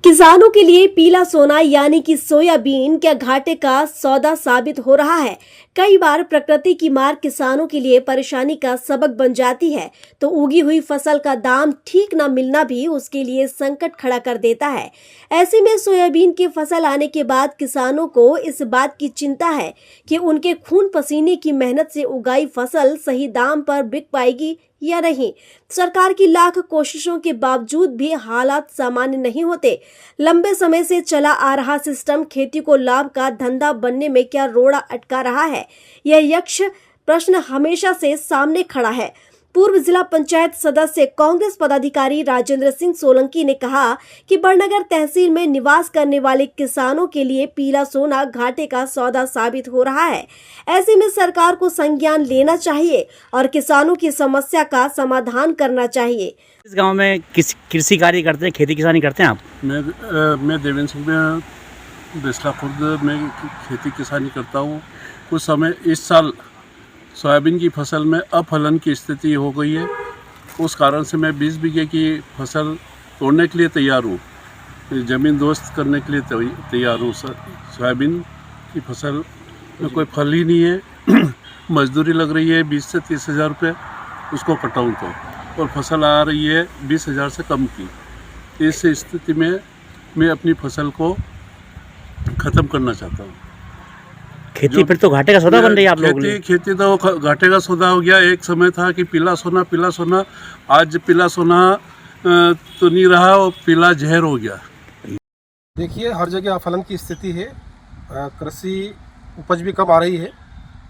किसानों के लिए पीला सोना यानी कि सोयाबीन क्या घाटे का सौदा साबित हो रहा है। कई बार प्रकृति की मार किसानों के लिए परेशानी का सबक बन जाती है, तो उगी हुई फसल का दाम ठीक न मिलना भी उसके लिए संकट खड़ा कर देता है। ऐसे में सोयाबीन की फसल आने के बाद किसानों को इस बात की चिंता है कि उनके खून पसीने की मेहनत से उगाई फसल सही दाम पर बिक पाएगी या नहीं। सरकार की लाख कोशिशों के बावजूद भी हालात सामान्य नहीं होते। लंबे समय से चला आ रहा सिस्टम खेती को लाभ का धंधा बनने में क्या रोड़ा अटका रहा है, यह यक्ष प्रश्न हमेशा से सामने खड़ा है। पूर्व जिला पंचायत सदस्य कांग्रेस पदाधिकारी राजेंद्र सिंह सोलंकी ने कहा कि बड़नगर तहसील में निवास करने वाले किसानों के लिए पीला सोना घाटे का सौदा साबित हो रहा है। ऐसे में सरकार को संज्ञान लेना चाहिए और किसानों की समस्या का समाधान करना चाहिए। इस गांव में कृषि कार्य करते हैं, खेती किसानी करते हैं आप? मैं देवेंद्र सिंह में बिस्ला खुर्द में खेती किसानी करता हूँ। कुछ समय इस साल सोयाबीन की फसल में अफलन की स्थिति हो गई है। उस कारण से मैं 20 बीघे की फसल तोड़ने के लिए तैयार हूँ, ज़मीन दोस्त करने के लिए तैयार हूँ। सोयाबीन की फसल में कोई फल ही नहीं है। मजदूरी लग रही है 20 से 30 हज़ार रुपये उसको कटाऊँ तो, और फसल आ रही है 20,000 से कम की। इस स्थिति में मैं अपनी फसल को ख़त्म करना चाहता हूँ। खेती फिर तो घाटे का सौदा बन रही है आप लोग। खेती तो घाटे का सौदा हो गया। एक समय था कि पीला सोना, आज पीला सोना तो नहीं रहा, और पीला जहर हो गया। देखिए, हर जगह अफलन की स्थिति है। कृषि उपज भी कम आ रही है,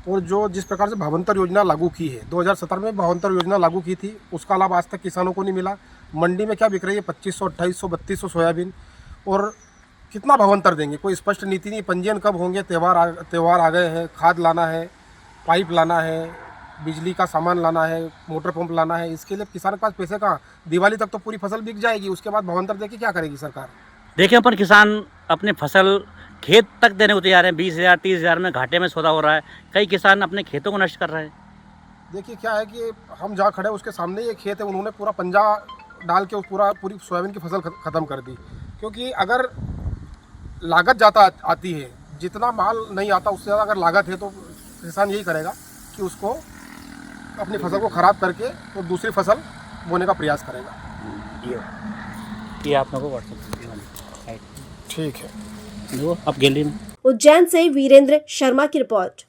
और जो जिस प्रकार से भावांतर योजना लागू की है 2017 में भावांतर योजना लागू की थी, उसका लाभ आज तक किसानों को नहीं मिला। मंडी में क्या बिक रही है 2500, 2800, 3200 सोयाबीन, और कितना भावांतर देंगे, कोई स्पष्ट नीति नहीं। पंजीयन कब होंगे, त्यौहार आ गए हैं, खाद लाना है, पाइप लाना है, बिजली का सामान लाना है, मोटर पंप लाना है। इसके लिए किसान के पास पैसे कहाँ? दिवाली तक तो पूरी फसल बिक जाएगी, उसके बाद भावांतर देके क्या करेगी सरकार? देखिए, पर किसान अपने फसल खेत तक देने को तैयार है। 20,000 30,000 में घाटे में सौदा हो रहा है। कई किसान अपने खेतों को नष्ट कर रहे हैं। देखिए, क्या है कि हम जहाँ खड़े उसके सामने ये खेत है, उन्होंने पूरा पंजा डाल के पूरी सोयाबीन की फसल ख़त्म कर दी। क्योंकि अगर लागत ज़्यादा आती है, जितना माल नहीं आता उससे ज़्यादा अगर लागत है, तो किसान यही करेगा कि उसको अपनी फसल को ख़राब करके तो दूसरी फसल बोने का प्रयास करेगा। ये आप लोगों को व्हाट्सएप ठीक है। आप गैलरी में। उज्जैन से वीरेंद्र शर्मा की रिपोर्ट।